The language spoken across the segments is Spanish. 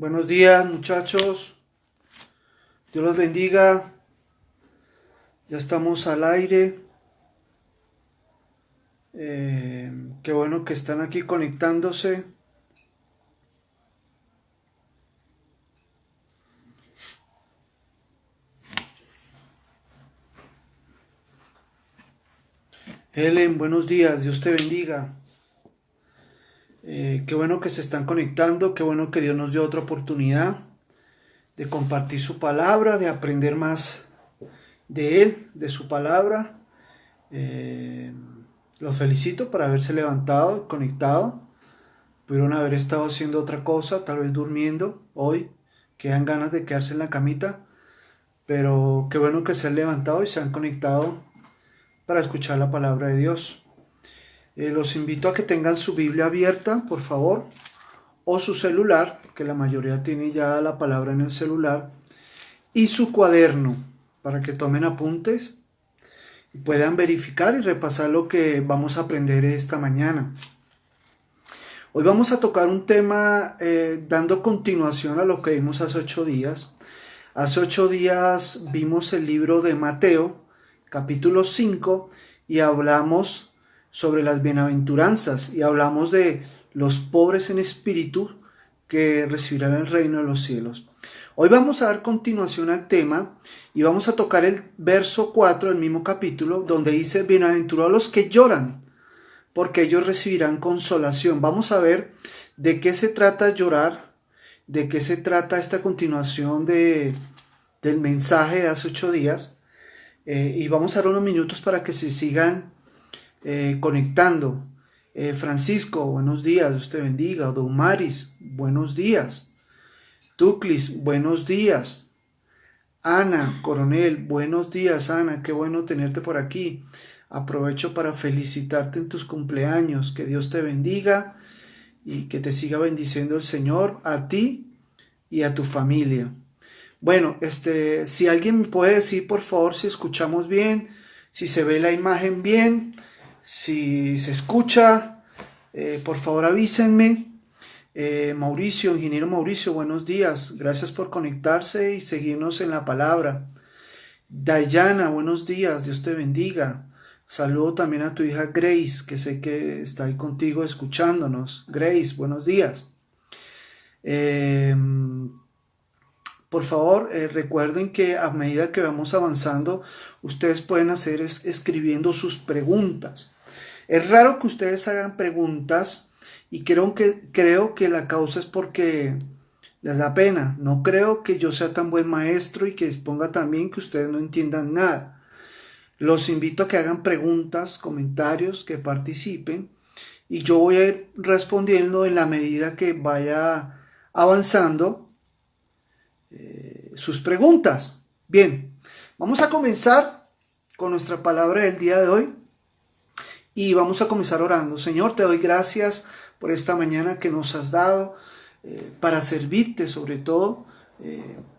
Buenos días, muchachos. Dios los bendiga. Ya estamos al aire. Qué bueno que están aquí conectándose. Helen, buenos días. Dios te bendiga. Qué bueno que se están conectando. Qué bueno que Dios nos dio otra oportunidad de compartir su palabra, de aprender más de Él, de su palabra. Los felicito por haberse levantado, conectado. Pudieron haber estado haciendo otra cosa, tal vez durmiendo hoy. Quedan ganas de quedarse en la camita. Pero qué bueno que se han levantado y se han conectado para escuchar la palabra de Dios. Los invito a que tengan su Biblia abierta, por favor, o su celular, porque la mayoría tiene ya la palabra en el celular, y su cuaderno, para que tomen apuntes y puedan verificar y repasar lo que vamos a aprender esta mañana. Hoy vamos a tocar un tema dando continuación a lo que vimos hace 8 días. Hace 8 días vimos el libro de Mateo, capítulo 5, y hablamos sobre las bienaventuranzas y hablamos de los pobres en espíritu que recibirán el reino de los cielos. Hoy vamos a dar continuación al tema y vamos a tocar el verso 4 del mismo capítulo, donde dice: bienaventurados los que lloran, porque ellos recibirán consolación. Vamos a ver de qué se trata llorar, de qué se trata esta continuación del mensaje de hace 8 días. Y vamos a dar unos minutos para que se sigan conectando. Francisco, buenos días, Dios te bendiga. Don Maris, buenos días. Tuclis, buenos días. Ana Coronel, buenos días, Ana, qué bueno tenerte por aquí. Aprovecho para felicitarte en tus cumpleaños, que Dios te bendiga y que te siga bendiciendo el Señor a ti y a tu familia. Bueno, si alguien me puede decir por favor si escuchamos bien, si se ve la imagen bien, si se escucha, por favor avísenme. Mauricio, ingeniero Mauricio, buenos días, gracias por conectarse y seguirnos en la palabra. Dayana, buenos días, Dios te bendiga. Saludo también a tu hija Grace, que sé que está ahí contigo escuchándonos. Grace, buenos días. Por favor, recuerden que a medida que vamos avanzando, ustedes pueden hacer escribiendo sus preguntas. Es raro que ustedes hagan preguntas y creo que la causa es porque les da pena. No creo que yo sea tan buen maestro y que exponga también que ustedes no entiendan nada. Los invito a que hagan preguntas, comentarios, que participen y yo voy a ir respondiendo en la medida que vaya avanzando sus preguntas. Bien, vamos a comenzar con nuestra palabra del día de hoy y vamos a comenzar orando. Señor, te doy gracias por esta mañana que nos has dado para servirte, sobre todo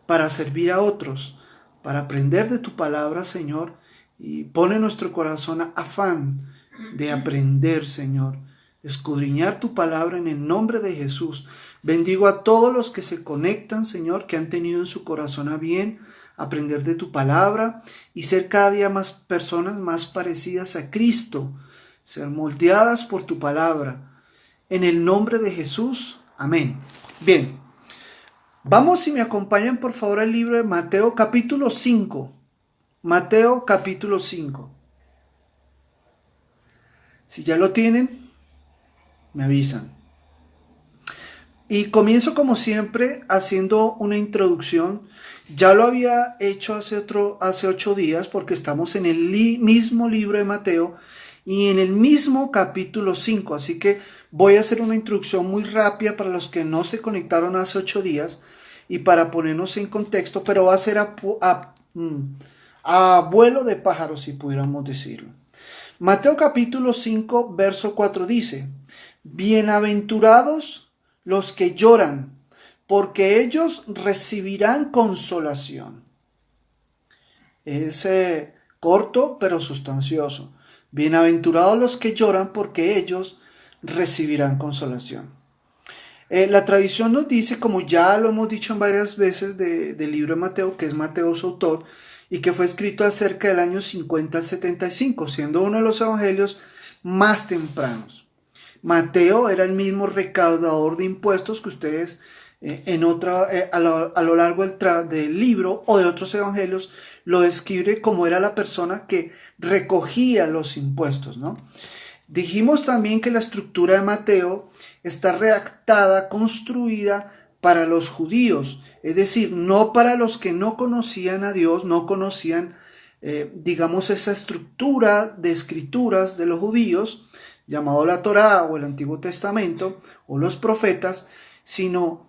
para servir a otros, para aprender de tu palabra, Señor, y pone en nuestro corazón afán de aprender, Señor, de escudriñar tu palabra en el nombre de Jesús. Bendigo a todos los que se conectan, Señor, que han tenido en su corazón a bien aprender de tu palabra y ser cada día más personas más parecidas a Cristo, ser moldeadas por tu palabra. En el nombre de Jesús, amén. Bien, vamos, si me acompañan por favor al libro de Mateo capítulo 5. Mateo capítulo 5. Si ya lo tienen, me avisan. Y comienzo como siempre haciendo una introducción. Ya lo había hecho hace 8 días porque estamos en el mismo libro de Mateo y en el mismo capítulo 5. Así que voy a hacer una introducción muy rápida para los que no se conectaron hace 8 días y para ponernos en contexto, pero va a ser a vuelo de pájaro, si pudiéramos decirlo. Mateo capítulo 5, verso 4 dice: bienaventurados los que lloran, porque ellos recibirán consolación. Es corto pero sustancioso. Bienaventurados los que lloran, porque ellos recibirán consolación. La tradición nos dice, como ya lo hemos dicho en varias veces del libro de Mateo, que es Mateo su autor, y que fue escrito acerca del año 50 al 75, siendo uno de los evangelios más tempranos. Mateo era el mismo recaudador de impuestos que ustedes a lo largo del libro o de otros evangelios lo describe como era la persona que recogía los impuestos, ¿no? Dijimos también que la estructura de Mateo está redactada, construida para los judíos, es decir, no para los que no conocían a Dios, no conocían, digamos, esa estructura de escrituras de los judíos, llamado la Torá o el Antiguo Testamento o los profetas, sino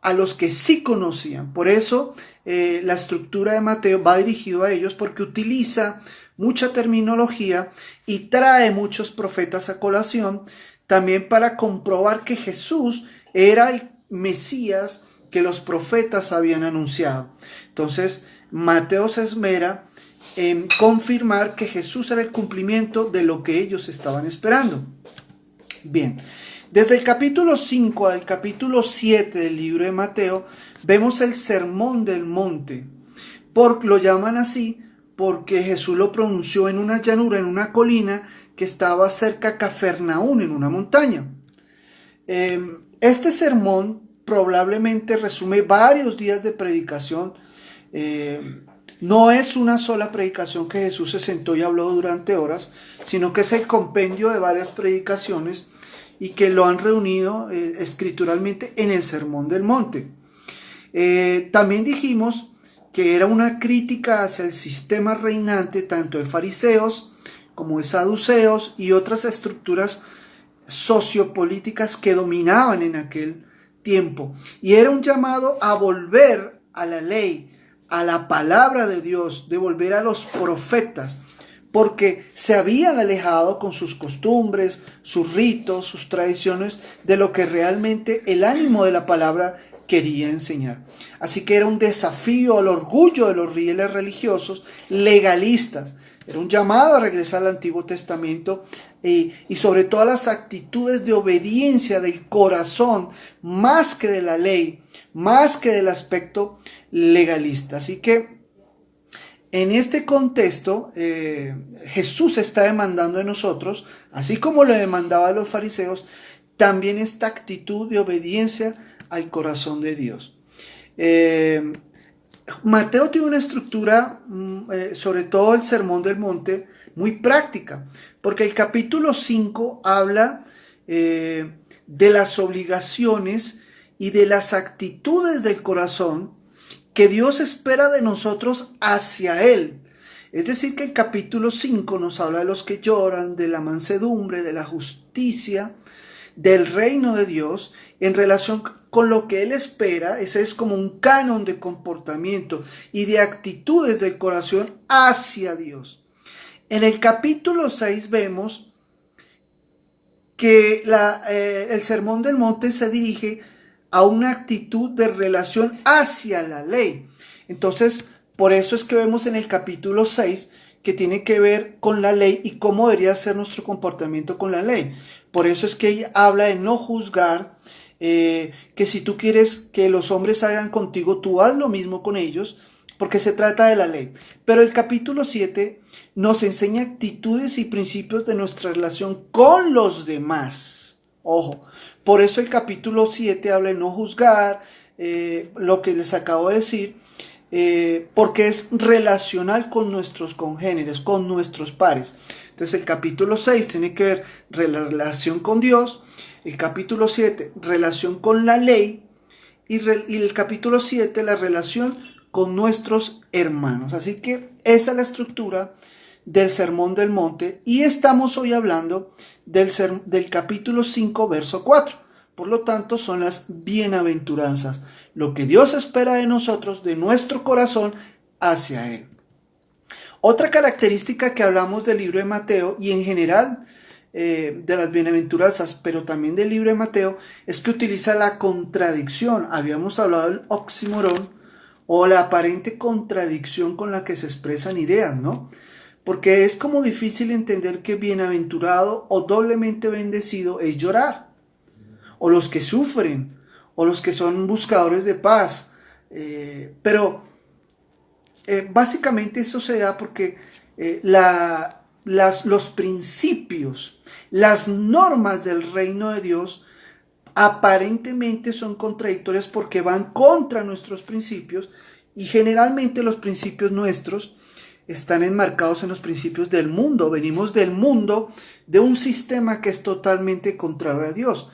a los que sí conocían. Por eso la estructura de Mateo va dirigido a ellos porque utiliza mucha terminología y trae muchos profetas a colación, también para comprobar que Jesús era el Mesías que los profetas habían anunciado. Entonces, Mateo se esmera en confirmar que Jesús era el cumplimiento de lo que ellos estaban esperando. Bien, desde el capítulo 5 al capítulo 7 del libro de Mateo, vemos el Sermón del Monte. Lo llaman así porque Jesús lo pronunció en una llanura, en una colina que estaba cerca a Cafarnaún, en una montaña. Este sermón probablemente resume varios días de predicación. No es una sola predicación que Jesús se sentó y habló durante horas, sino que es el compendio de varias predicaciones y que lo han reunido escrituralmente en el Sermón del Monte. También dijimos que era una crítica hacia el sistema reinante tanto de fariseos como de saduceos y otras estructuras sociopolíticas que dominaban en aquel tiempo. Y era un llamado a volver a la ley, a la palabra de Dios, de volver a los profetas, porque se habían alejado con sus costumbres, sus ritos, sus tradiciones, de lo que realmente el ánimo de la palabra quería enseñar. Así que era un desafío al orgullo de los líderes religiosos legalistas. Era un llamado a regresar al Antiguo Testamento y sobre todo a las actitudes de obediencia del corazón, más que de la ley, más que del aspecto legalista. Así que en este contexto, Jesús está demandando de nosotros, así como le demandaba a los fariseos, también esta actitud de obediencia al corazón de Dios. Mateo tiene una estructura, sobre todo el Sermón del Monte, muy práctica, porque el capítulo 5 habla de las obligaciones y de las actitudes del corazón que Dios espera de nosotros hacia Él. Es decir, que el capítulo 5 nos habla de los que lloran, de la mansedumbre, de la justicia, del reino de Dios, en relación con lo que Él espera. Ese es como un canon de comportamiento y de actitudes del corazón hacia Dios. En el capítulo 6 vemos que el Sermón del Monte se dirige a una actitud de relación hacia la ley. Entonces, por eso es que vemos en el capítulo 6 que tiene que ver con la ley y cómo debería ser nuestro comportamiento con la ley. Por eso es que ella habla de no juzgar, que si tú quieres que los hombres hagan contigo, tú haz lo mismo con ellos, porque se trata de la ley. Pero el capítulo 7 nos enseña actitudes y principios de nuestra relación con los demás. Ojo, por eso el capítulo 7 habla de no juzgar, lo que les acabo de decir, porque es relacional con nuestros congéneres, con nuestros pares. Entonces el capítulo 6 tiene que ver relación con Dios, el capítulo 7 relación con la ley y el capítulo 7 la relación con nuestros hermanos. Así que esa es la estructura del Sermón del Monte y estamos hoy hablando del capítulo 5, verso 4. Por lo tanto, son las bienaventuranzas, lo que Dios espera de nosotros, de nuestro corazón hacia Él. Otra característica que hablamos del libro de Mateo y en general de las bienaventuranzas, pero también del libro de Mateo, es que utiliza la contradicción. Habíamos hablado del oxímoron o la aparente contradicción con la que se expresan ideas, ¿no? Porque es como difícil entender que bienaventurado o doblemente bendecido es llorar, o los que sufren, o los que son buscadores de paz. Pero básicamente eso se da porque los principios, las normas del reino de Dios aparentemente son contradictorias porque van contra nuestros principios, y generalmente los principios nuestros están enmarcados en los principios del mundo. Venimos del mundo, de un sistema que es totalmente contrario a Dios.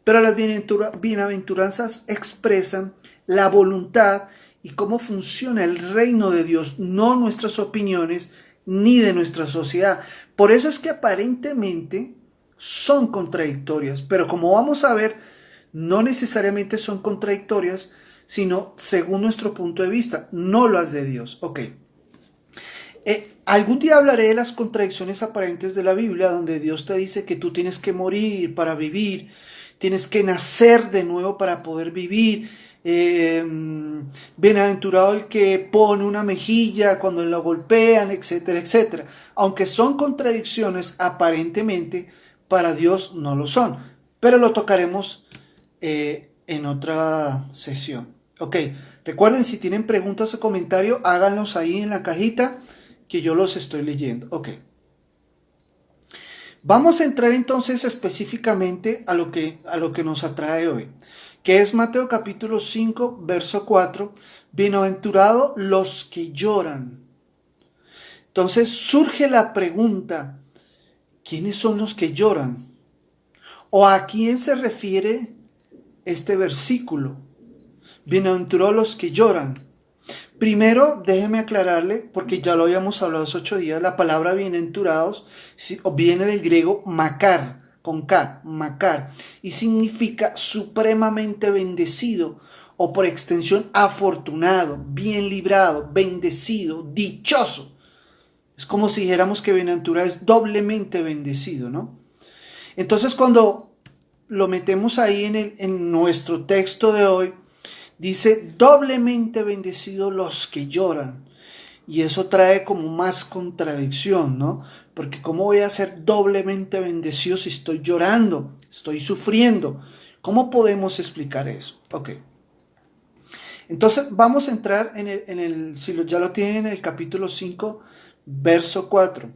Pero las bienaventuranzas expresan la voluntad y cómo funciona el reino de Dios, no nuestras opiniones ni de nuestra sociedad. Por eso es que aparentemente son contradictorias, pero como vamos a ver, no necesariamente son contradictorias, sino según nuestro punto de vista, no las de Dios. Ok. Algún día hablaré de las contradicciones aparentes de la Biblia, donde Dios te dice que tú tienes que morir para vivir, tienes que nacer de nuevo para poder vivir. Bienaventurado el que pone una mejilla cuando lo golpean, etcétera, etcétera. Aunque son contradicciones, aparentemente para Dios no lo son. Pero lo tocaremos en otra sesión. Ok, recuerden, si tienen preguntas o comentarios, háganlos ahí en la cajita, que yo los estoy leyendo. Ok. Vamos a entrar entonces específicamente a lo que nos atrae hoy, que es Mateo capítulo 5, verso 4. Bienaventurados los que lloran. Entonces surge la pregunta, ¿quiénes son los que lloran? ¿O a quién se refiere este versículo? Bienaventurados los que lloran. Primero, déjeme aclararle, porque ya lo habíamos hablado hace 8 días, la palabra bienaventurados viene del griego makar, con K, makar, y significa supremamente bendecido, o por extensión afortunado, bien librado, bendecido, dichoso. Es como si dijéramos que bienaventurado es doblemente bendecido, ¿no? Entonces, cuando lo metemos ahí en nuestro texto de hoy, dice, doblemente bendecidos los que lloran. Y eso trae como más contradicción, ¿no? Porque ¿cómo voy a ser doblemente bendecido si estoy llorando, estoy sufriendo? ¿Cómo podemos explicar eso? Ok. Entonces vamos a entrar si ya lo tienen, en el capítulo 5, verso 4.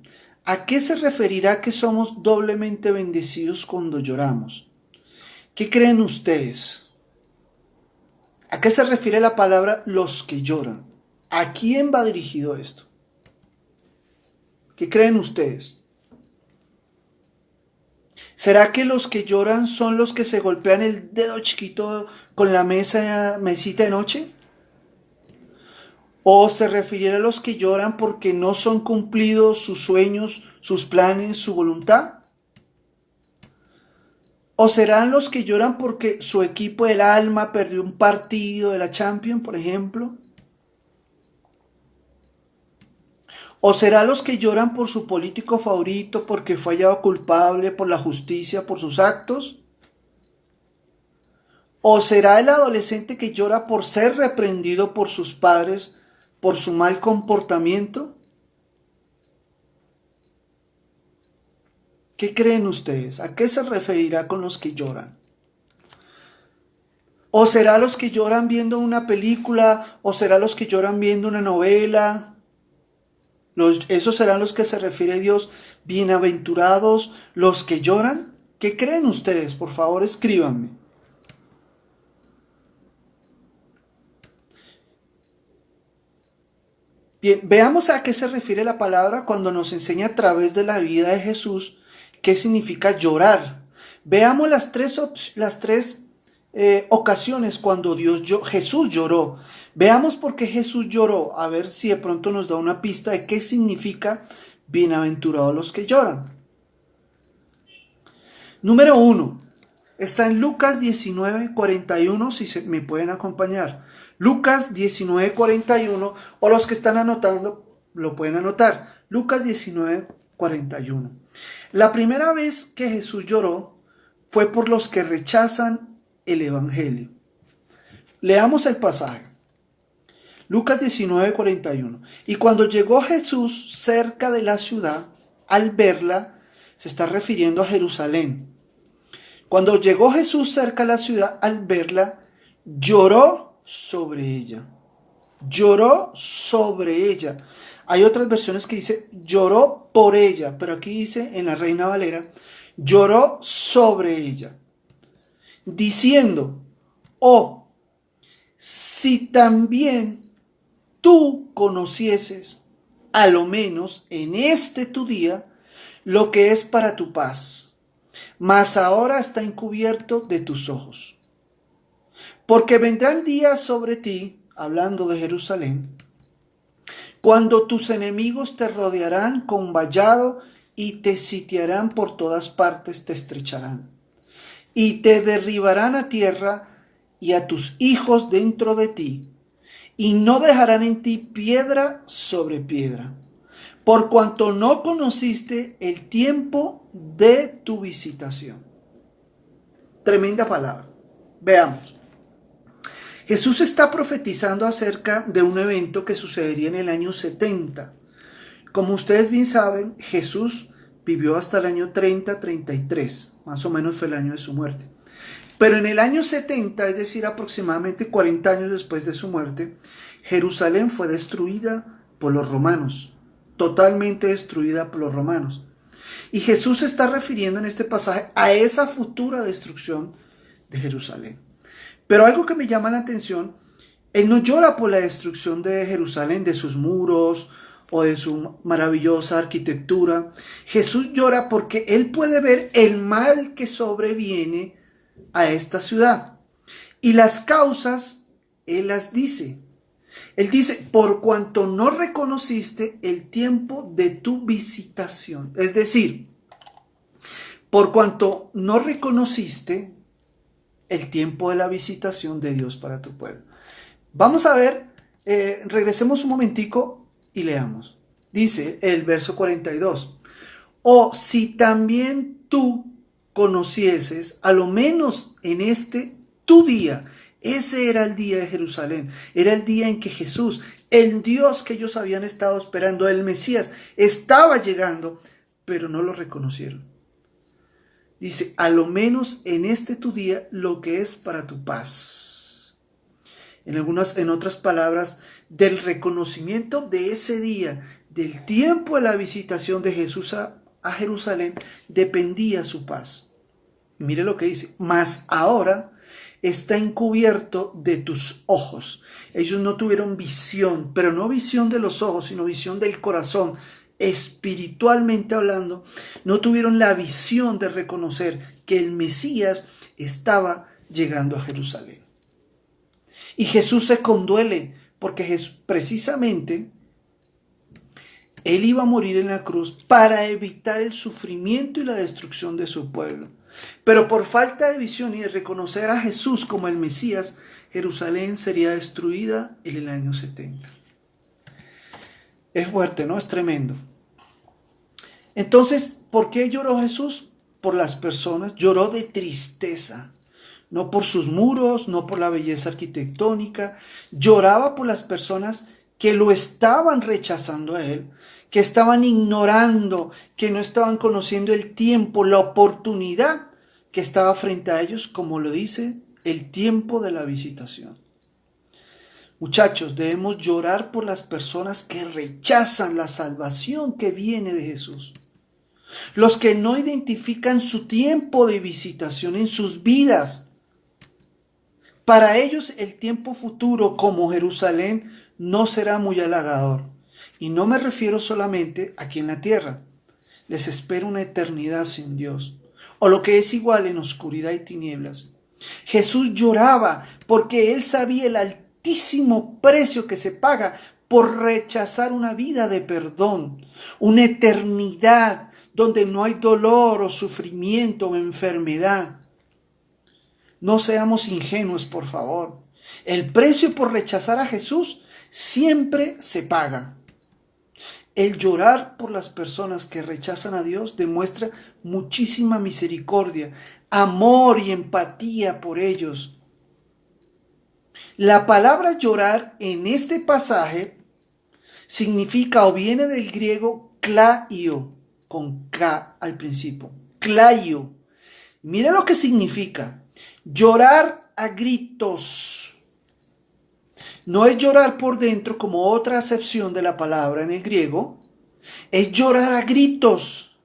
¿A qué se referirá que somos doblemente bendecidos cuando lloramos? ¿Qué creen ustedes? ¿A qué se refiere la palabra los que lloran? ¿A quién va dirigido esto? ¿Qué creen ustedes? ¿Será que los que lloran son los que se golpean el dedo chiquito con la mesita de noche? ¿O se refiere a los que lloran porque no son cumplidos sus sueños, sus planes, su voluntad? ¿O serán los que lloran porque su equipo del alma perdió un partido de la Champions, por ejemplo? ¿O será los que lloran por su político favorito porque fue hallado culpable por la justicia por sus actos? ¿O será el adolescente que llora por ser reprendido por sus padres por su mal comportamiento? ¿Qué creen ustedes? ¿A qué se referirá con los que lloran? ¿O será los que lloran viendo una película? ¿O será los que lloran viendo una novela? ¿Esos serán los que se refiere Dios? Bienaventurados los que lloran. ¿Qué creen ustedes? Por favor, escríbanme. Bien, veamos a qué se refiere la palabra cuando nos enseña a través de la vida de Jesús qué significa llorar. Veamos las tres ocasiones cuando Jesús lloró. Veamos por qué Jesús lloró, a ver si de pronto nos da una pista de qué significa bienaventurados los que lloran. Número 1, está en Lucas 19:41, si me pueden acompañar. Lucas 19:41, o los que están anotando lo pueden anotar. Lucas 19:41. La primera vez que Jesús lloró fue por los que rechazan el Evangelio. Leamos el pasaje. Lucas 19:41. Y cuando llegó Jesús cerca de la ciudad, al verla, se está refiriendo a Jerusalén. Cuando llegó Jesús cerca de la ciudad, al verla, Lloró sobre ella. Lloró sobre ella. Hay otras versiones que dice lloró por ella, pero aquí dice en la Reina Valera, lloró sobre ella, diciendo, oh, si también tú conocieses, a lo menos en este tu día, lo que es para tu paz, mas ahora está encubierto de tus ojos. Porque vendrán días sobre ti, hablando de Jerusalén, cuando tus enemigos te rodearán con vallado y te sitiarán por todas partes, te estrecharán. Y te derribarán a tierra y a tus hijos dentro de ti, y no dejarán en ti piedra sobre piedra, por cuanto no conociste el tiempo de tu visitación. Tremenda palabra. Veamos. Jesús está profetizando acerca de un evento que sucedería en el año 70. Como ustedes bien saben, Jesús vivió hasta el año 30-33, más o menos fue el año de su muerte. Pero en el año 70, es decir, aproximadamente 40 años después de su muerte, Jerusalén fue destruida por los romanos, totalmente destruida por los romanos. Y Jesús se está refiriendo en este pasaje a esa futura destrucción de Jerusalén. Pero algo que me llama la atención, él no llora por la destrucción de Jerusalén, de sus muros o de su maravillosa arquitectura. Jesús llora porque él puede ver el mal que sobreviene a esta ciudad. Y las causas, él las dice. Él dice, por cuanto no reconociste el tiempo de tu visitación. Es decir, por cuanto no reconociste el tiempo de la visitación de Dios para tu pueblo. Vamos a ver, regresemos un momentico y leamos. Dice el verso 42. O si también tú conocieses, a lo menos en este tu día, ese era el día de Jerusalén, era el día en que Jesús, el Dios que ellos habían estado esperando, el Mesías, estaba llegando, pero no lo reconocieron. Dice, a lo menos en este tu día, lo que es para tu paz. En otras palabras, del reconocimiento de ese día, del tiempo de la visitación de Jesús a Jerusalén, dependía su paz. Mire lo que dice, mas ahora está encubierto de tus ojos. Ellos no tuvieron visión, pero no visión de los ojos, sino visión del corazón. Espiritualmente hablando, no tuvieron la visión de reconocer que el Mesías estaba llegando a Jerusalén. Y Jesús se conduele porque precisamente él iba a morir en la cruz para evitar el sufrimiento y la destrucción de su pueblo. Pero por falta de visión y de reconocer a Jesús como el Mesías, Jerusalén sería destruida en el año 70. Es fuerte, ¿no? Es tremendo. Entonces, ¿por qué lloró Jesús? Por las personas. Lloró de tristeza. No por sus muros, no por la belleza arquitectónica. Lloraba por las personas que lo estaban rechazando a él, que estaban ignorando, que no estaban conociendo el tiempo, la oportunidad que estaba frente a ellos, como lo dice el tiempo de la visitación. Muchachos, debemos llorar por las personas que rechazan la salvación que viene de Jesús. Los que no identifican su tiempo de visitación en sus vidas. Para ellos el tiempo futuro como Jerusalén no será muy halagador. Y no me refiero solamente aquí en la tierra. Les espera una eternidad sin Dios. O lo que es igual en oscuridad y tinieblas. Jesús lloraba porque él sabía el altísimo precio que se paga por rechazar una vida de perdón, una eternidad donde no hay dolor o sufrimiento o enfermedad. No seamos ingenuos, por favor. El precio por rechazar a Jesús siempre se paga. El llorar por las personas que rechazan a Dios demuestra muchísima misericordia, amor y empatía por ellos. La palabra llorar en este pasaje significa o viene del griego klaio, con K al principio. Klaio. Mira lo que significa. Llorar a gritos. No es llorar por dentro como otra acepción de la palabra en el griego, es llorar a gritos.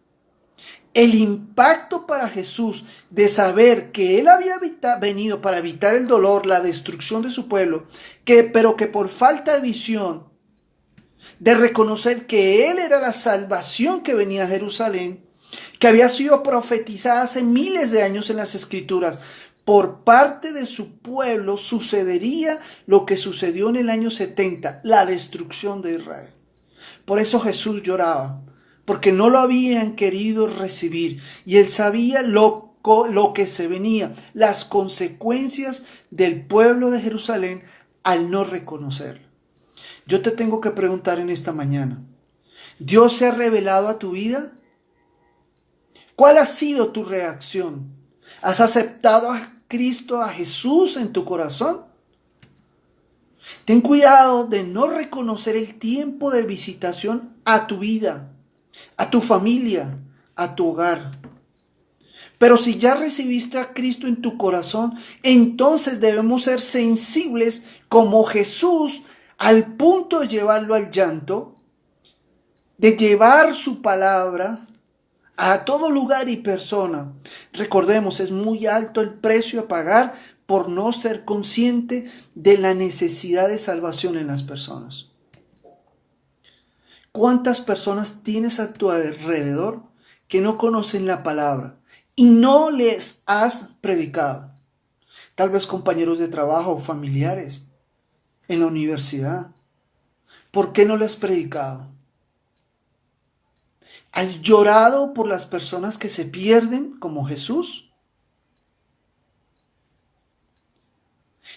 El impacto para Jesús de saber que Él había venido para evitar el dolor, la destrucción de su pueblo, pero que por falta de visión, de reconocer que Él era la salvación que venía a Jerusalén, que había sido profetizada hace miles de años en las Escrituras, por parte de su pueblo sucedería lo que sucedió en el año 70, la destrucción de Israel. Por eso Jesús lloraba, porque no lo habían querido recibir y él sabía lo que se venía, las consecuencias del pueblo de Jerusalén al no reconocerlo. Yo te tengo que preguntar en esta mañana, ¿Dios se ha revelado a tu vida? ¿Cuál ha sido tu reacción? ¿Has aceptado a Cristo, a Jesús en tu corazón? Ten cuidado de no reconocer el tiempo de visitación a tu vida, a tu familia, a tu hogar. Pero si ya recibiste a Cristo en tu corazón, entonces debemos ser sensibles como Jesús al punto de llevarlo al llanto, de llevar su palabra a todo lugar y persona. Recordemos, es muy alto el precio a pagar por no ser consciente de la necesidad de salvación en las personas. ¿Cuántas personas tienes a tu alrededor que no conocen la palabra y no les has predicado? Tal vez compañeros de trabajo o familiares en la universidad. ¿Por qué no les has predicado? ¿Has llorado por las personas que se pierden como Jesús?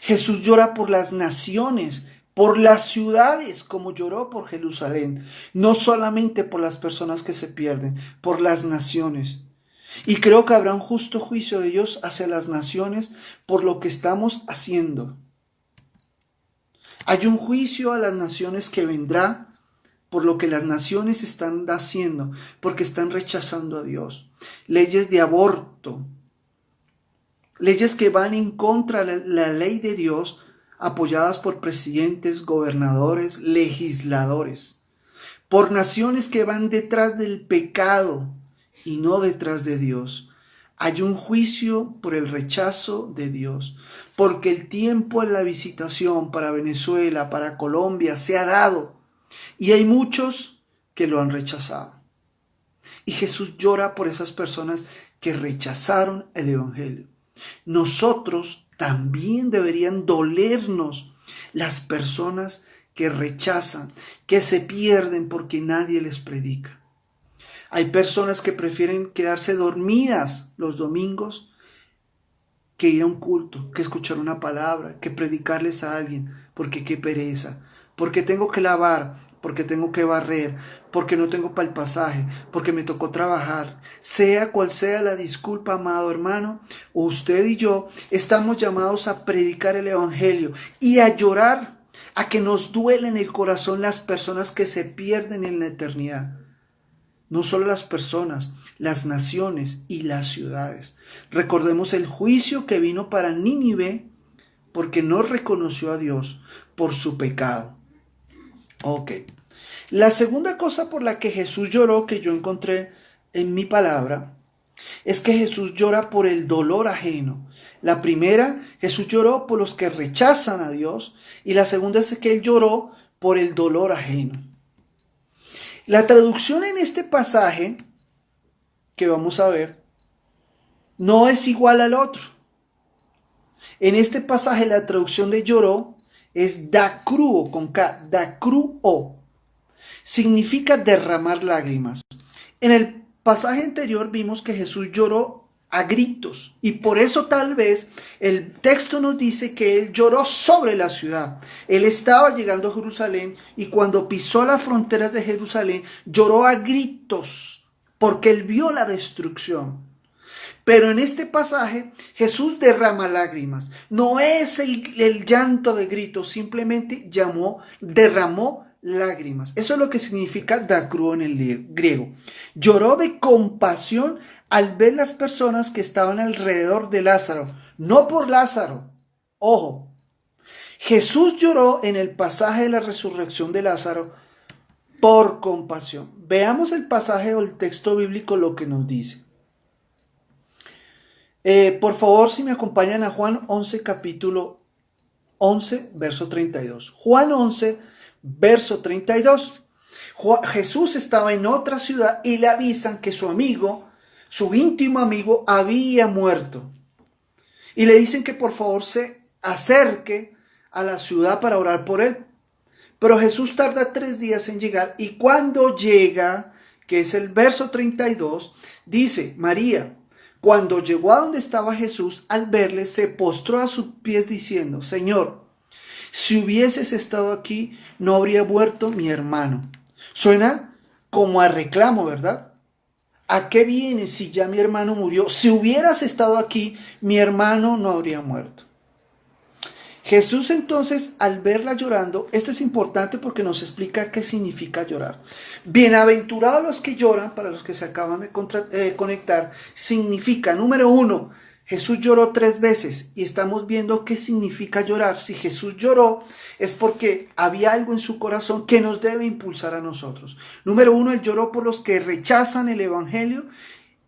Jesús llora por las naciones, por las ciudades, como lloró por Jerusalén. No solamente por las personas que se pierden, por las naciones. Y creo que habrá un justo juicio de Dios hacia las naciones por lo que estamos haciendo. Hay un juicio a las naciones que vendrá por lo que las naciones están haciendo, porque están rechazando a Dios. Leyes de aborto, leyes que van en contra de la ley de Dios, apoyadas por presidentes, gobernadores, legisladores, por naciones que van detrás del pecado y no detrás de Dios. Hay un juicio por el rechazo de Dios, porque el tiempo en la visitación para Venezuela, para Colombia, se ha dado. Y hay muchos que lo han rechazado. Y Jesús llora por esas personas que rechazaron el Evangelio. Nosotros también deberían dolernos las personas que rechazan, que se pierden porque nadie les predica. Hay personas que prefieren quedarse dormidas los domingos que ir a un culto, que escuchar una palabra, que predicarles a alguien, porque qué pereza, porque tengo que lavar, porque tengo que barrer, porque no tengo para el pasaje, porque me tocó trabajar. Sea cual sea la disculpa, amado hermano, usted y yo estamos llamados a predicar el Evangelio y a llorar, a que nos duele en el corazón las personas que se pierden en la eternidad. No solo las personas, las naciones y las ciudades. Recordemos el juicio que vino para Nínive porque no reconoció a Dios por su pecado. Ok. La segunda cosa por la que Jesús lloró, que yo encontré en mi palabra, es que Jesús llora por el dolor ajeno. La primera, Jesús lloró por los que rechazan a Dios, y la segunda es que Él lloró por el dolor ajeno. La traducción en este pasaje que vamos a ver no es igual al otro. En este pasaje la traducción de lloró es dacruo con K, dacruo. Significa derramar lágrimas. En el pasaje anterior vimos que Jesús lloró a gritos y por eso tal vez el texto nos dice que él lloró sobre la ciudad. Él estaba llegando a Jerusalén y cuando pisó las fronteras de Jerusalén lloró a gritos porque él vio la destrucción. Pero en este pasaje Jesús derrama lágrimas. No es el llanto de gritos, simplemente derramó lágrimas. Eso es lo que significa dacruo en el griego. Lloró de compasión al ver las personas que estaban alrededor de Lázaro. No por Lázaro, Ojo, Jesús lloró en el pasaje de la resurrección de Lázaro por compasión. Veamos el pasaje o el texto bíblico lo que nos dice. Por favor, si me acompañan a Juan 11, capítulo 11, verso 32. Juan 11, verso 32. Jesús estaba en otra ciudad y le avisan que su amigo, su íntimo amigo, había muerto. Y le dicen que por favor se acerque a la ciudad para orar por él. Pero Jesús tarda 3 días en llegar y cuando llega, que es el verso 32, dice María, cuando llegó a donde estaba Jesús, al verle, se postró a sus pies diciendo, Señor, si hubieses estado aquí, no habría muerto mi hermano. Suena como a reclamo, ¿verdad? ¿A qué viene si ya mi hermano murió? Si hubieras estado aquí, mi hermano no habría muerto. Jesús entonces, al verla llorando, esto es importante porque nos explica qué significa llorar. Bienaventurados los que lloran, para los que se acaban de conectar, significa, número 1, Jesús lloró 3 veces y estamos viendo qué significa llorar. Si Jesús lloró es porque había algo en su corazón que nos debe impulsar a nosotros. Número 1, él lloró por los que rechazan el evangelio,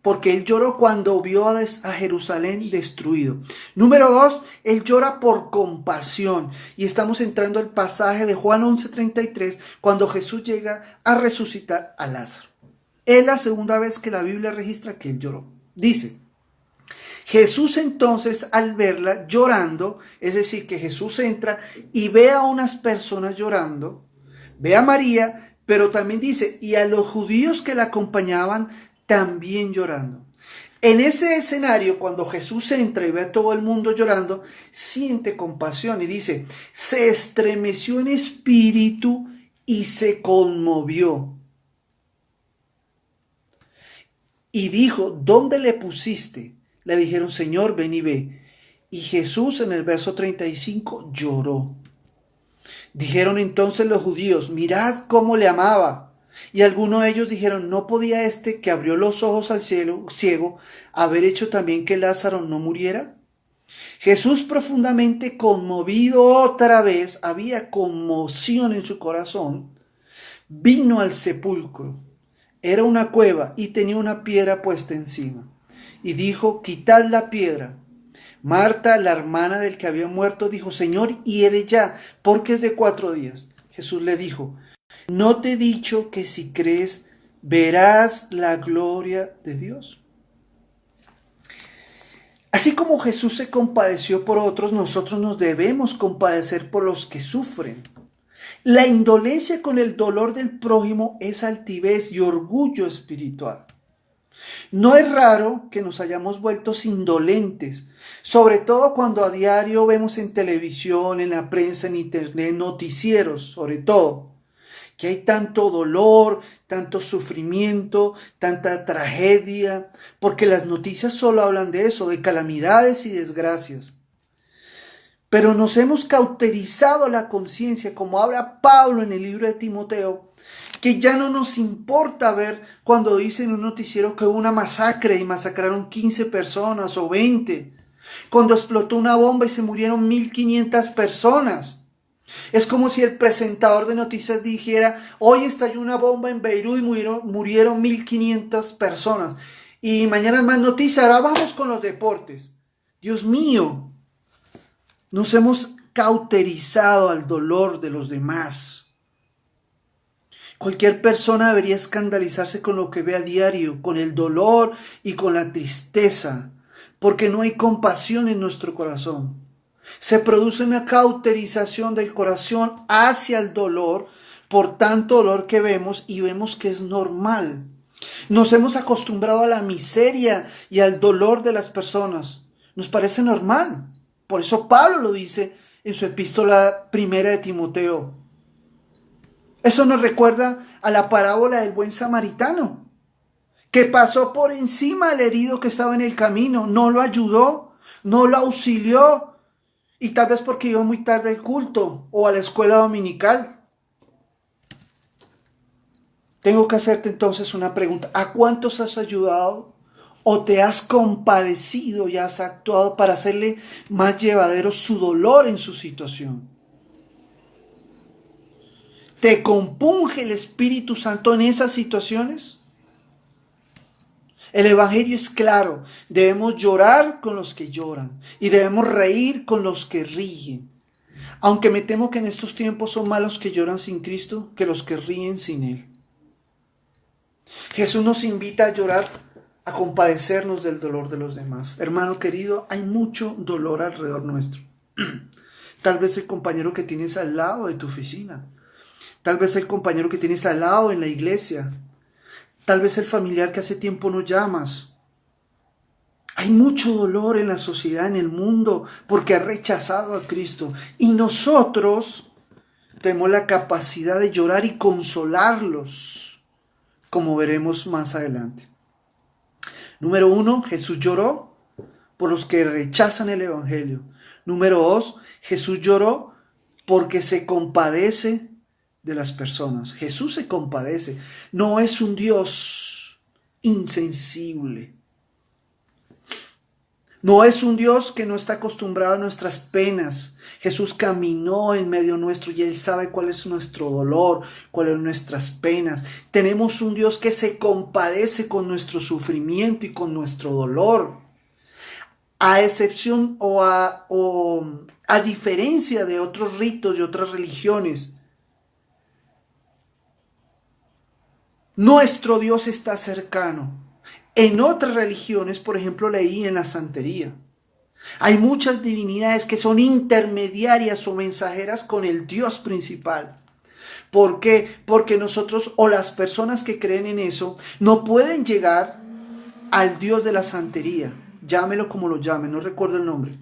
porque él lloró cuando vio a Jerusalén destruido. Número 2, él llora por compasión. Y estamos entrando al pasaje de Juan 11:33, cuando Jesús llega a resucitar a Lázaro. Es la segunda vez que la Biblia registra que él lloró. Dice, Jesús entonces al verla llorando, es decir, que Jesús entra y ve a unas personas llorando, ve a María, pero también dice, y a los judíos que la acompañaban, también llorando. En ese escenario, cuando Jesús entra y ve a todo el mundo llorando, siente compasión y dice, se estremeció en espíritu y se conmovió. Y dijo, ¿dónde le pusiste? Le dijeron, Señor, ven y ve. Y Jesús en el verso 35 lloró. Dijeron entonces los judíos, mirad cómo le amaba. Y algunos de ellos dijeron, ¿no podía este que abrió los ojos al ciego haber hecho también que Lázaro no muriera? Jesús, profundamente conmovido otra vez, había conmoción en su corazón, vino al sepulcro. Era una cueva y tenía una piedra puesta encima. Y dijo, quitad la piedra. Marta, la hermana del que había muerto, dijo, Señor, hiere ya, porque es de 4 días. Jesús le dijo, ¿no te he dicho que si crees verás la gloria de Dios? Así como Jesús se compadeció por otros, nosotros nos debemos compadecer por los que sufren. La indolencia con el dolor del prójimo es altivez y orgullo espiritual. No es raro que nos hayamos vuelto indolentes, sobre todo cuando a diario vemos en televisión, en la prensa, en internet, noticieros, sobre todo, que hay tanto dolor, tanto sufrimiento, tanta tragedia, porque las noticias solo hablan de eso, de calamidades y desgracias. Pero nos hemos cauterizado la conciencia, como habla Pablo en el libro de Timoteo, que ya no nos importa ver cuando dicen en un noticiero que hubo una masacre y masacraron 15 personas o 20, cuando explotó una bomba y se murieron 1500 personas. Es como si el presentador de noticias dijera, hoy estalló una bomba en Beirut y murieron 1500 personas. Y mañana más noticias, ahora vamos con los deportes. Dios mío, nos hemos cauterizado al dolor de los demás. Cualquier persona debería escandalizarse con lo que ve a diario, con el dolor y con la tristeza, porque no hay compasión en nuestro corazón. Se produce una cauterización del corazón hacia el dolor, por tanto dolor que vemos y vemos que es normal. Nos hemos acostumbrado a la miseria y al dolor de las personas. Nos parece normal. Por eso Pablo lo dice en su epístola primera de Timoteo. Eso nos recuerda a la parábola del buen samaritano, que pasó por encima al herido que estaba en el camino, no lo ayudó, no lo auxilió, y tal vez porque iba muy tarde al culto o a la escuela dominical. Tengo que hacerte entonces una pregunta. ¿A cuántos has ayudado ¿O te has compadecido y has actuado para hacerle más llevadero su dolor en su situación? ¿Te compunge el Espíritu Santo en esas situaciones? El Evangelio es claro, debemos llorar con los que lloran y debemos reír con los que ríen. Aunque me temo que en estos tiempos son más los que lloran sin Cristo que los que ríen sin Él. Jesús nos invita a llorar, a compadecernos del dolor de los demás. Hermano querido, hay mucho dolor alrededor nuestro. Tal vez el compañero que tienes al lado de tu oficina. Tal vez el compañero que tienes al lado en la iglesia. Tal vez el familiar que hace tiempo no llamas. Hay mucho dolor en la sociedad, en el mundo, porque ha rechazado a Cristo. Y nosotros tenemos la capacidad de llorar y consolarlos, como veremos más adelante. Número 1, Jesús lloró por los que rechazan el Evangelio. Número 2, Jesús lloró porque se compadece de las personas. Jesús se compadece. No es un Dios insensible. No es un Dios que no está acostumbrado a nuestras penas. Jesús caminó en medio nuestro y Él sabe cuál es nuestro dolor, cuáles son nuestras penas. Tenemos un Dios que se compadece con nuestro sufrimiento y con nuestro dolor. A excepción o a diferencia de otros ritos y otras religiones, nuestro Dios está cercano. En otras religiones, por ejemplo, leí en la santería, hay muchas divinidades que son intermediarias o mensajeras con el Dios principal. ¿Por qué? Porque nosotros o las personas que creen en eso no pueden llegar al Dios de la santería. Llámelo como lo llamen, no recuerdo el nombre.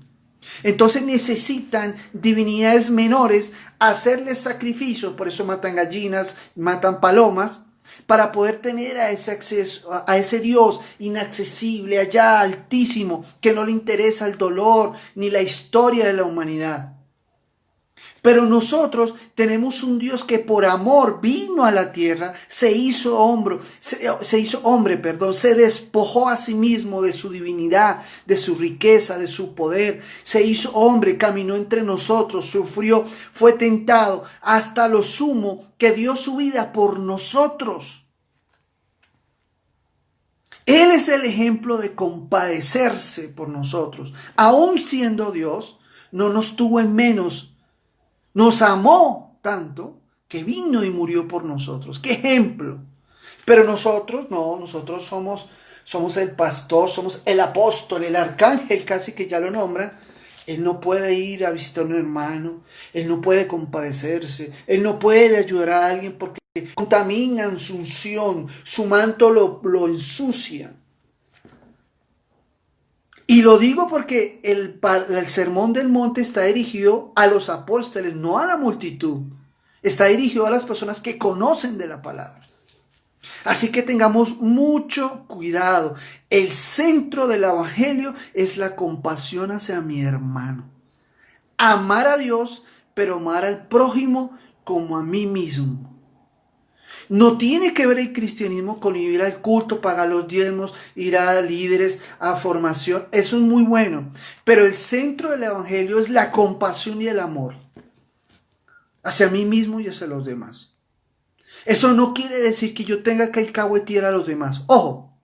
Entonces necesitan divinidades menores hacerles sacrificios, por eso matan gallinas, matan palomas, para poder tener a ese acceso, a ese Dios inaccesible, allá altísimo, que no le interesa el dolor ni la historia de la humanidad. Pero nosotros tenemos un Dios que por amor vino a la tierra, se hizo hombre, se despojó a sí mismo de su divinidad, de su riqueza, de su poder, se hizo hombre, caminó entre nosotros, sufrió, fue tentado hasta lo sumo que dio su vida por nosotros. Él es el ejemplo de compadecerse por nosotros. Aún siendo Dios, no nos tuvo en menos. Nos amó tanto que vino y murió por nosotros. ¡Qué ejemplo! Pero nosotros, no, nosotros somos el pastor, somos el apóstol, el arcángel, casi que ya lo nombran. Él no puede ir a visitar a un hermano, él no puede compadecerse, él no puede ayudar a alguien porque contaminan su unción, su manto lo ensucia. Y lo digo porque el sermón del monte está dirigido a los apóstoles, no a la multitud. Está dirigido a las personas que conocen de la palabra. Así que tengamos mucho cuidado. El centro del evangelio es la compasión hacia mi hermano. Amar a Dios, pero amar al prójimo como a mí mismo. No tiene que ver el cristianismo con ir al culto, pagar los diezmos, ir a líderes, a formación. Eso es muy bueno. Pero el centro del evangelio es la compasión y el amor hacia mí mismo y hacia los demás. Eso no quiere decir que yo tenga que alcahuetear a los demás. Ojo,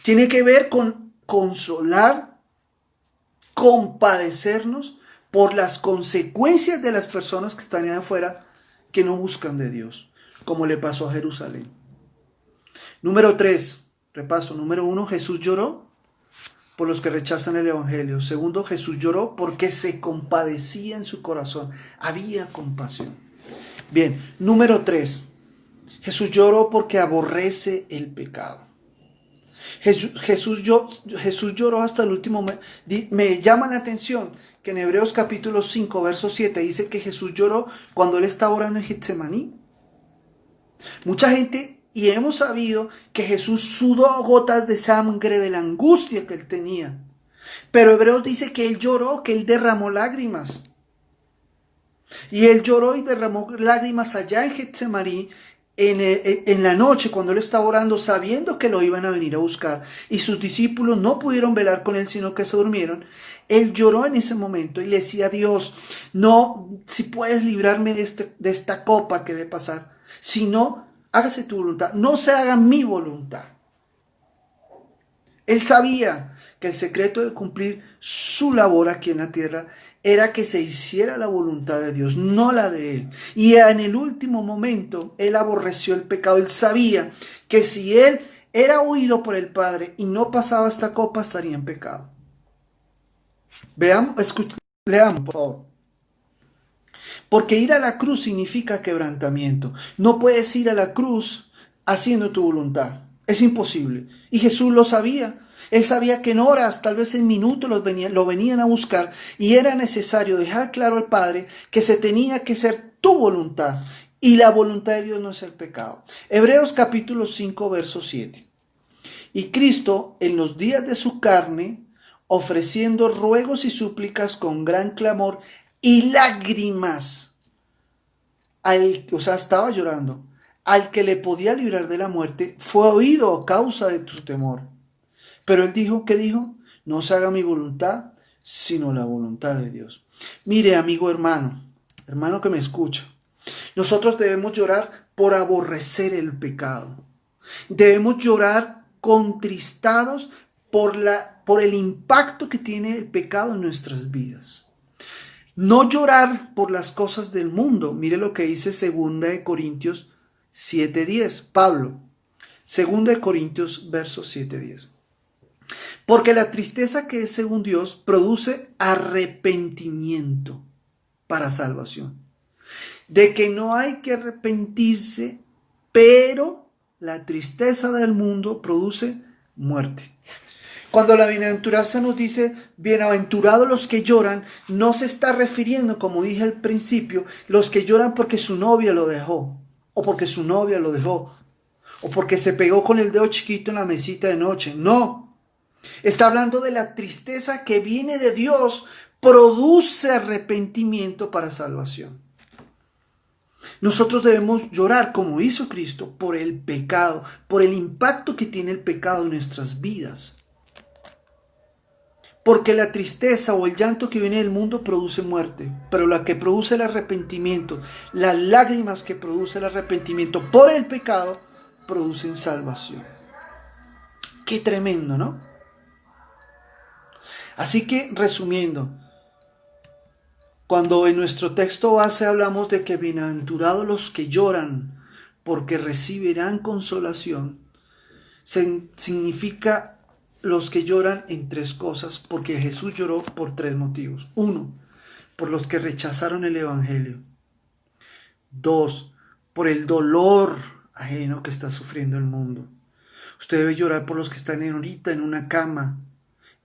tiene que ver con consolar, compadecernos por las consecuencias de las personas que están allá afuera que no buscan de Dios, como le pasó a Jerusalén. Número 3, repaso. Número 1, Jesús lloró por los que rechazan el evangelio. Segundo, Jesús lloró porque se compadecía en su corazón. Había compasión. Bien, número 3, Jesús lloró porque aborrece el pecado. Jesús lloró hasta el último momento. Me llama la atención que en Hebreos capítulo 5, verso 7 dice que Jesús lloró cuando él estaba orando en Getsemaní. Mucha gente, y hemos sabido que Jesús sudó gotas de sangre de la angustia que él tenía. Pero Hebreos dice que él lloró, que él derramó lágrimas. Y él lloró y derramó lágrimas allá en Getsemaní, en la noche cuando él estaba orando, sabiendo que lo iban a venir a buscar, y sus discípulos no pudieron velar con él, sino que se durmieron, él lloró en ese momento y le decía a Dios, no, si puedes librarme de esta copa que debe pasar, si no, hágase tu voluntad, no se haga mi voluntad. Él sabía que el secreto de cumplir su labor aquí en la tierra era que se hiciera la voluntad de Dios, no la de él. Y en el último momento, él aborreció el pecado. Él sabía que si él era oído por el Padre y no pasaba esta copa, estaría en pecado. Veamos, leamos, por favor. Porque ir a la cruz significa quebrantamiento. No puedes ir a la cruz haciendo tu voluntad. Es imposible. Y Jesús lo sabía. Él sabía que en horas, tal vez en minutos, lo venían a buscar, y era necesario dejar claro al Padre que se tenía que hacer tu voluntad, y la voluntad de Dios no es el pecado. Hebreos capítulo 5, verso 7. Y Cristo, en los días de su carne, ofreciendo ruegos y súplicas con gran clamor y lágrimas, estaba llorando, al que le podía librar de la muerte, fue oído a causa de tu temor. Pero él dijo, ¿qué dijo? No se haga mi voluntad, sino la voluntad de Dios. Mire, amigo hermano que me escucha, nosotros debemos llorar por aborrecer el pecado. Debemos llorar contristados por el impacto que tiene el pecado en nuestras vidas. No llorar por las cosas del mundo. Mire lo que dice 2 Corintios 7:10. Pablo, 2 Corintios verso 7:10. Porque la tristeza que es según Dios produce arrepentimiento para salvación. De que no hay que arrepentirse, pero la tristeza del mundo produce muerte. Cuando la bienaventuranza nos dice, bienaventurados los que lloran, no se está refiriendo, como dije al principio, los que lloran porque su novia lo dejó, o porque su novia lo dejó, o porque se pegó con el dedo chiquito en la mesita de noche. No. Está hablando de la tristeza que viene de Dios, produce arrepentimiento para salvación. Nosotros debemos llorar como hizo Cristo por el pecado, por el impacto que tiene el pecado en nuestras vidas. Porque la tristeza o el llanto que viene del mundo produce muerte, pero la que produce el arrepentimiento, las lágrimas que produce el arrepentimiento por el pecado, producen salvación. Qué tremendo, ¿no? Así que, resumiendo, cuando en nuestro texto base hablamos de que bienaventurados los que lloran, porque recibirán consolación, significa los que lloran en tres cosas, porque Jesús lloró por tres motivos. 1, por los que rechazaron el Evangelio. 2, por el dolor ajeno que está sufriendo el mundo. Usted debe llorar por los que están ahorita en una cama.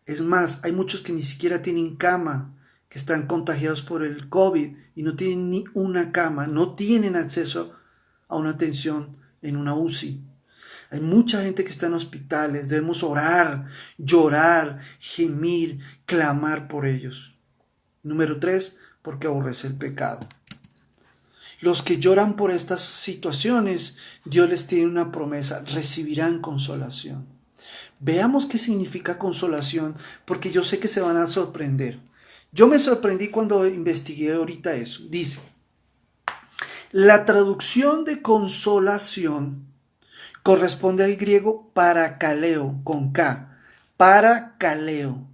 Es más, hay muchos que ni siquiera tienen cama, que están contagiados por el COVID y no tienen ni una cama, no tienen acceso a una atención en una UCI. Hay mucha gente que está en hospitales, debemos orar, llorar, gemir, clamar por ellos. Número 3, porque aborrece el pecado. Los que lloran por estas situaciones, Dios les tiene una promesa, recibirán consolación. Veamos qué significa consolación, porque yo sé que se van a sorprender. Yo me sorprendí cuando investigué ahorita eso. Dice, la traducción de consolación corresponde al griego parakaleo, con K, parakaleo.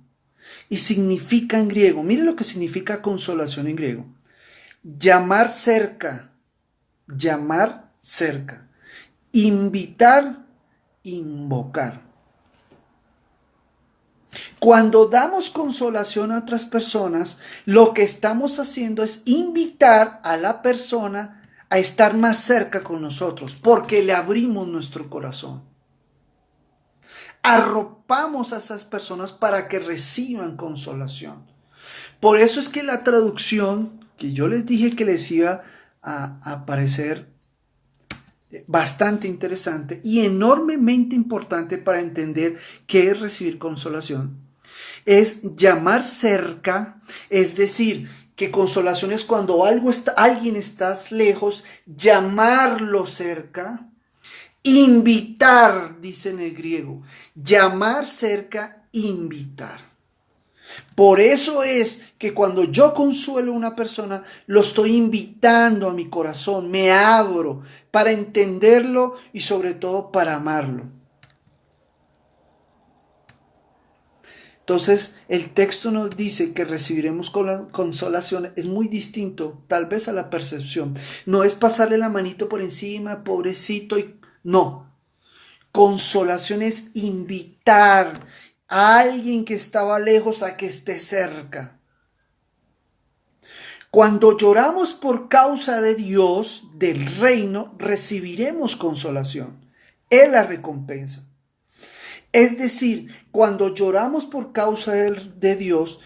Y significa en griego, mire lo que significa consolación en griego. Llamar cerca, invitar, invocar. Cuando damos consolación a otras personas, lo que estamos haciendo es invitar a la persona a estar más cerca con nosotros, porque le abrimos nuestro corazón. Arropamos a esas personas para que reciban consolación. Por eso es que la traducción que yo les dije que les iba a parecer bastante interesante y enormemente importante para entender qué es recibir consolación, es llamar cerca, es decir, que consolación es cuando alguien está lejos, llamarlo cerca. Invitar, dice en el griego. Llamar cerca, invitar. Por eso es que cuando yo consuelo a una persona, lo estoy invitando a mi corazón, me abro para entenderlo y sobre todo para amarlo. Entonces, el texto nos dice que recibiremos consolación, es muy distinto tal vez a la percepción. No es pasarle la manito por encima, pobrecito, no. Consolación es invitar a alguien que estaba lejos a que esté cerca. Cuando lloramos por causa de Dios, del reino, recibiremos consolación. Es la recompensa. Es decir, cuando lloramos por causa de Dios,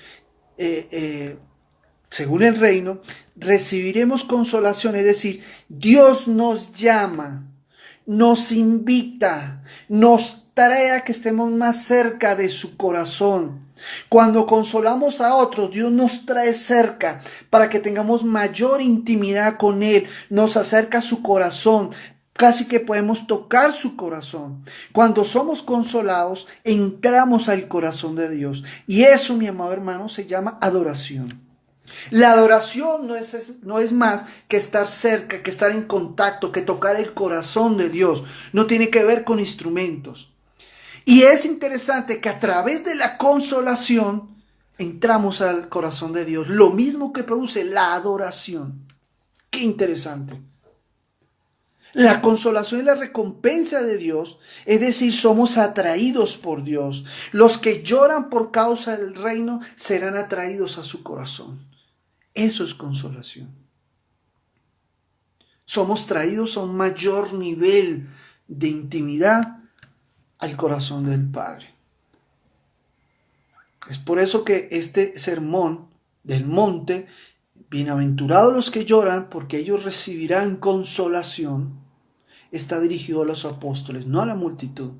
según el reino, recibiremos consolación. Es decir, Dios nos llama, nos invita, nos trae a que estemos más cerca de su corazón. Cuando consolamos a otros, Dios nos trae cerca para que tengamos mayor intimidad con Él, nos acerca a su corazón. Casi que podemos tocar su corazón. Cuando somos consolados, entramos al corazón de Dios. Y eso, mi amado hermano, se llama adoración. La adoración no es más que estar cerca, que estar en contacto, que tocar el corazón de Dios. No tiene que ver con instrumentos. Y es interesante que a través de la consolación entramos al corazón de Dios. Lo mismo que produce la adoración. Qué interesante. La consolación es la recompensa de Dios, es decir, somos atraídos por Dios. Los que lloran por causa del reino serán atraídos a su corazón. Eso es consolación. Somos traídos a un mayor nivel de intimidad al corazón del Padre. Es por eso que este sermón del monte, bienaventurados los que lloran, porque ellos recibirán consolación, está dirigido a los apóstoles, no a la multitud.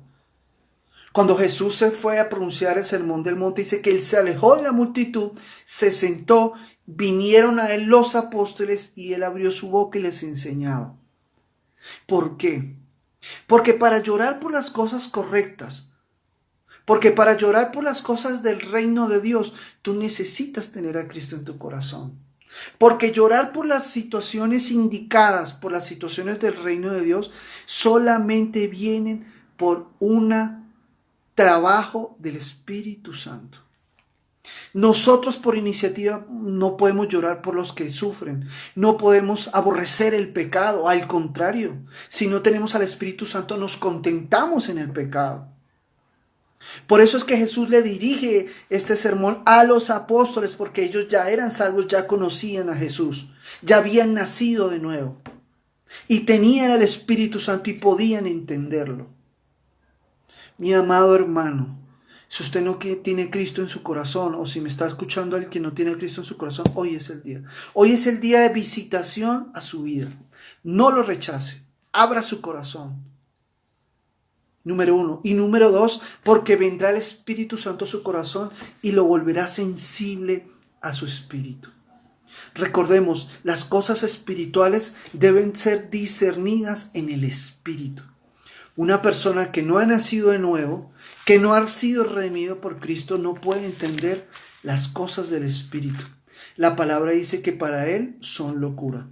Cuando Jesús se fue a pronunciar el sermón del monte, dice que él se alejó de la multitud, se sentó, vinieron a él los apóstoles y él abrió su boca y les enseñaba. ¿Por qué? Porque para llorar por las cosas correctas, porque para llorar por las cosas del reino de Dios, tú necesitas tener a Cristo en tu corazón. Porque llorar por las situaciones indicadas, por las situaciones del reino de Dios, solamente vienen por un trabajo del Espíritu Santo. Nosotros por iniciativa no podemos llorar por los que sufren, no podemos aborrecer el pecado, al contrario, si no tenemos al Espíritu Santo nos contentamos en el pecado. Por eso es que Jesús le dirige este sermón a los apóstoles, porque ellos ya eran salvos, ya conocían a Jesús, ya habían nacido de nuevo y tenían el Espíritu Santo y podían entenderlo. Mi amado hermano, si usted no tiene Cristo en su corazón, o si me está escuchando alguien que no tiene Cristo en su corazón, hoy es el día. Hoy es el día de visitación a su vida. No lo rechace, abra su corazón. Número 1. Y número 2, porque vendrá el Espíritu Santo a su corazón y lo volverá sensible a su espíritu. Recordemos, las cosas espirituales deben ser discernidas en el espíritu. Una persona que no ha nacido de nuevo, que no ha sido redimido por Cristo, no puede entender las cosas del espíritu. La palabra dice que para él son locura.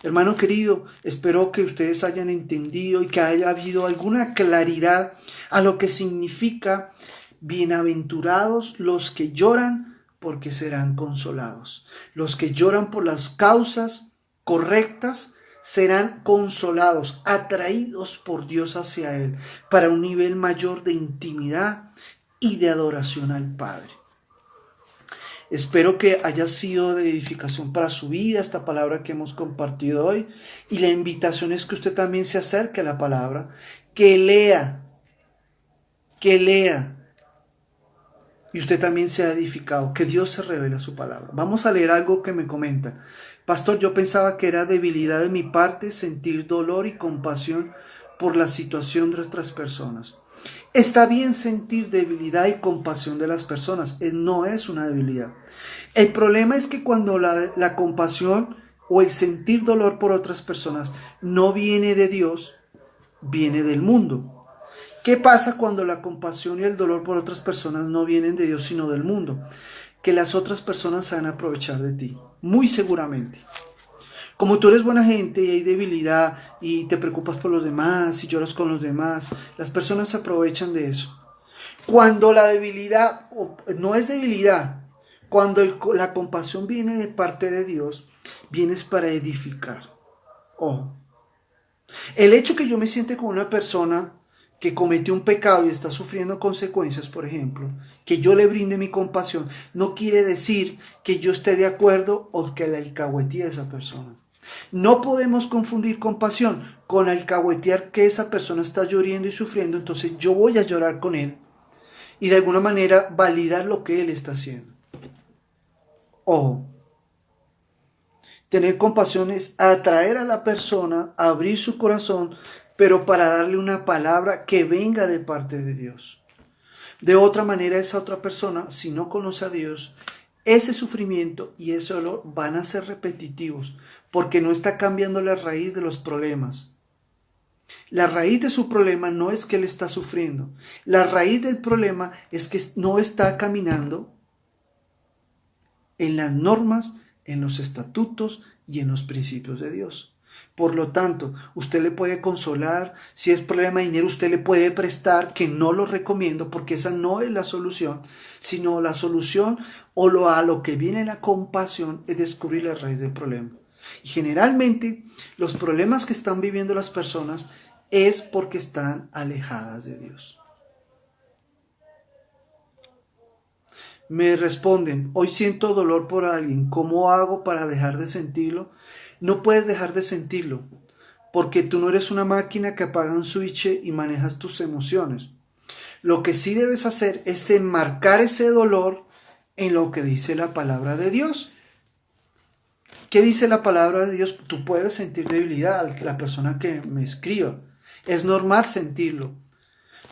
Hermano querido, espero que ustedes hayan entendido y que haya habido alguna claridad a lo que significa bienaventurados los que lloran porque serán consolados. Los que lloran por las causas correctas serán consolados, atraídos por Dios hacia Él para un nivel mayor de intimidad y de adoración al Padre. Espero que haya sido de edificación para su vida esta palabra que hemos compartido hoy. Y la invitación es que usted también se acerque a la palabra, que lea. Y usted también sea edificado, que Dios se revele a su palabra. Vamos a leer algo que me comentan. Pastor, yo pensaba que era debilidad de mi parte sentir dolor y compasión por la situación de otras personas. Está bien sentir debilidad y compasión de las personas, no es una debilidad. El problema es que cuando la compasión o el sentir dolor por otras personas no viene de Dios, viene del mundo. ¿Qué pasa cuando la compasión y el dolor por otras personas no vienen de Dios sino del mundo? Que las otras personas se van a aprovechar de ti, muy seguramente. Como tú eres buena gente y hay debilidad y te preocupas por los demás y lloras con los demás, las personas se aprovechan de eso. Cuando la debilidad no es debilidad, cuando la compasión viene de parte de Dios, vienes para edificar. Ojo. El hecho que yo me siente con una persona que cometió un pecado y está sufriendo consecuencias, por ejemplo, que yo le brinde mi compasión, no quiere decir que yo esté de acuerdo o que la alcahuetee a esa persona. No podemos confundir compasión con alcahuetear que esa persona está llorando y sufriendo, entonces yo voy a llorar con él y de alguna manera validar lo que él está haciendo. Ojo, tener compasión es atraer a la persona, abrir su corazón, pero para darle una palabra que venga de parte de Dios. De otra manera, esa otra persona, si no conoce a Dios, ese sufrimiento y ese dolor van a ser repetitivos, porque no está cambiando la raíz de los problemas. La raíz de su problema no es que él está sufriendo. La raíz del problema es que no está caminando en las normas, en los estatutos y en los principios de Dios. Por lo tanto, usted le puede consolar, si es problema de dinero, usted le puede prestar, que no lo recomiendo porque esa no es la solución, sino la solución a lo que viene la compasión es descubrir la raíz del problema. Y generalmente los problemas que están viviendo las personas es porque están alejadas de Dios. Me responden, hoy siento dolor por alguien, ¿cómo hago para dejar de sentirlo? No puedes dejar de sentirlo, porque tú no eres una máquina que apaga un switch y manejas tus emociones. Lo que sí debes hacer es enmarcar ese dolor en lo que dice la palabra de Dios. ¿Qué dice la palabra de Dios? Tú puedes sentir debilidad, la persona que me escriba. Es normal sentirlo,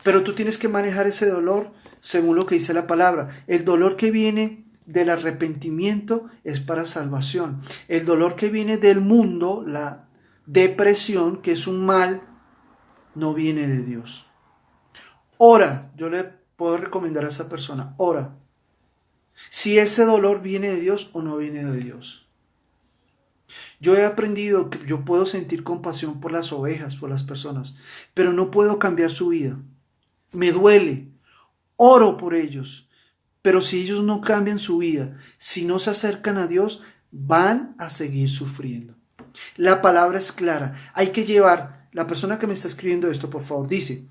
pero tú tienes que manejar ese dolor según lo que dice la palabra. El dolor que viene del arrepentimiento es para salvación. El dolor que viene del mundo, la depresión, que es un mal, no viene de Dios. Ora, yo le puedo recomendar a esa persona, ora. Si ese dolor viene de Dios o no viene de Dios. Yo he aprendido que yo puedo sentir compasión por las ovejas, por las personas, pero no puedo cambiar su vida. Me duele, oro por ellos, pero si ellos no cambian su vida, si no se acercan a Dios, van a seguir sufriendo. La palabra es clara, hay que llevar, la persona que me está escribiendo esto, por favor, dice,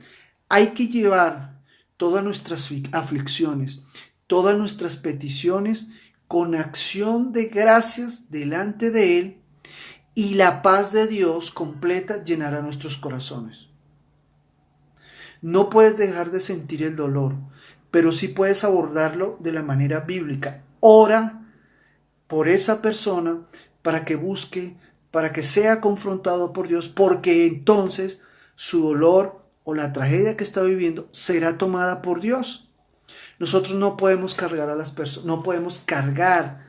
hay que llevar todas nuestras aflicciones, todas nuestras peticiones con acción de gracias delante de Él y la paz de Dios completa llenará nuestros corazones. No puedes dejar de sentir el dolor, pero sí puedes abordarlo de la manera bíblica. Ora por esa persona para que busque, para que sea confrontado por Dios, porque entonces su dolor o la tragedia que está viviendo será tomada por Dios. Nosotros no podemos cargar a las personas, no podemos cargar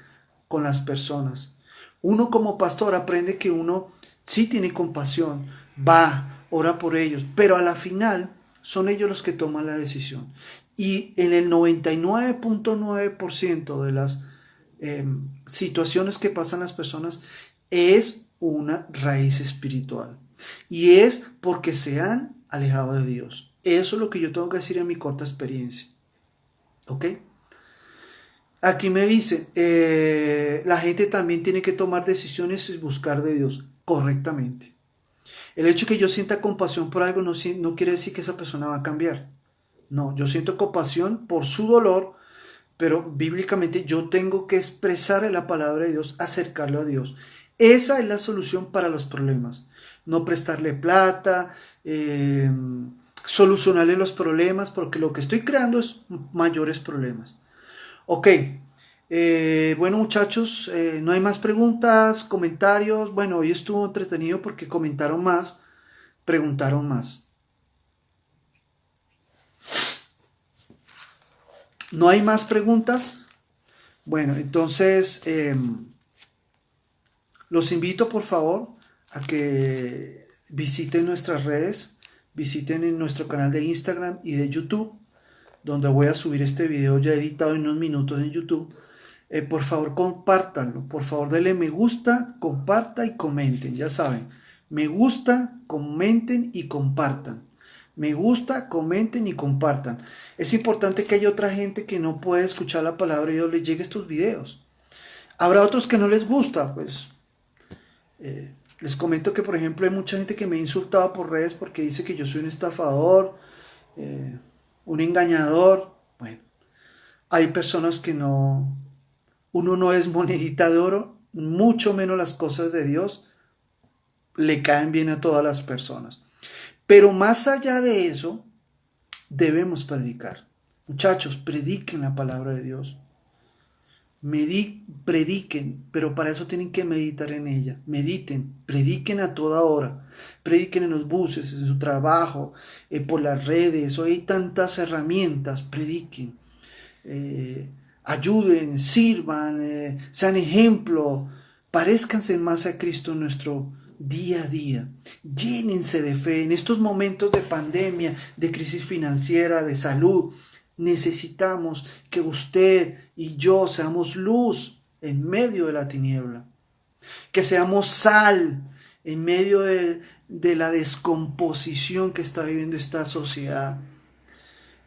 con las personas. Uno como pastor aprende que uno sí tiene compasión, va, ora por ellos, pero a la final son ellos los que toman la decisión. Y en el 99.9% de las situaciones que pasan las personas es una raíz espiritual. Y es porque se han alejado de Dios. Eso es lo que yo tengo que decir en mi corta experiencia. ¿Ok? Aquí me dice, la gente también tiene que tomar decisiones y buscar de Dios correctamente. El hecho que yo sienta compasión por algo no quiere decir que esa persona va a cambiar. No, yo siento compasión por su dolor, pero bíblicamente yo tengo que expresar la palabra de Dios, acercarlo a Dios. Esa es la solución para los problemas. No prestarle plata, solucionarle los problemas, porque lo que estoy creando es mayores problemas. Ok, bueno muchachos, no hay más preguntas, comentarios. Bueno, hoy estuvo entretenido porque comentaron más, preguntaron más. ¿No hay más preguntas? Bueno, entonces los invito por favor a que visiten nuestras redes, visiten en nuestro canal de Instagram y de YouTube, donde voy a subir este video ya editado en unos minutos en YouTube. Por favor, compártanlo, por favor, denle me gusta, comparta y comenten, ya saben, me gusta, comenten y compartan. Me gusta, comenten y compartan. Es importante que haya otra gente que no puede escuchar la palabra de Dios, les llegue estos videos. Habrá otros que no les gusta, pues. Les comento que, por ejemplo, hay mucha gente que me ha insultado por redes porque dice que yo soy un estafador, un engañador. Bueno, hay personas que no, uno no es monedita de oro, mucho menos las cosas de Dios le caen bien a todas las personas. Pero más allá de eso, debemos predicar. Muchachos, prediquen la palabra de Dios. Prediquen, pero para eso tienen que meditar en ella. Mediten, prediquen a toda hora. Prediquen en los buses, en su trabajo, por las redes. Hoy hay tantas herramientas. Prediquen. Ayuden, sirvan, sean ejemplo. Parezcanse más a Cristo en nuestro día a día. Llénense de fe. En estos momentos de pandemia, de crisis financiera, de salud, necesitamos que usted y yo seamos luz en medio de la tiniebla. Que seamos sal en medio de la descomposición que está viviendo esta sociedad.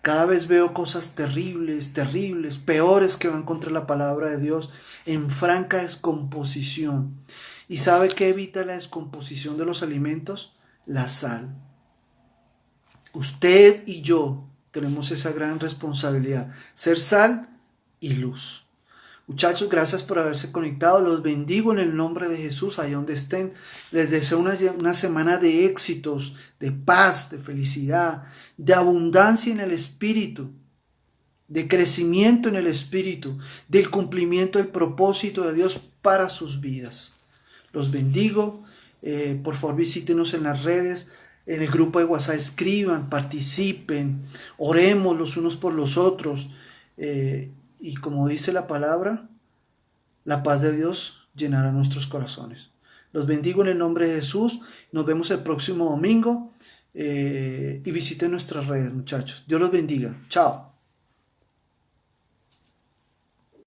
Cada vez veo cosas terribles, terribles, peores que van contra la palabra de Dios en franca descomposición. ¿Y sabe qué evita la descomposición de los alimentos? La sal. Usted y yo tenemos esa gran responsabilidad, ser sal y luz. Muchachos, gracias por haberse conectado. Los bendigo en el nombre de Jesús, ahí donde estén. Les deseo una semana de éxitos, de paz, de felicidad, de abundancia en el Espíritu, de crecimiento en el Espíritu, del cumplimiento del propósito de Dios para sus vidas. Los bendigo. Por favor, visítenos en las redes. En el grupo de WhatsApp escriban, participen, oremos los unos por los otros. Y como dice la palabra, la paz de Dios llenará nuestros corazones. Los bendigo en el nombre de Jesús. Nos vemos el próximo domingo. Y visiten nuestras redes, muchachos. Dios los bendiga. Chao.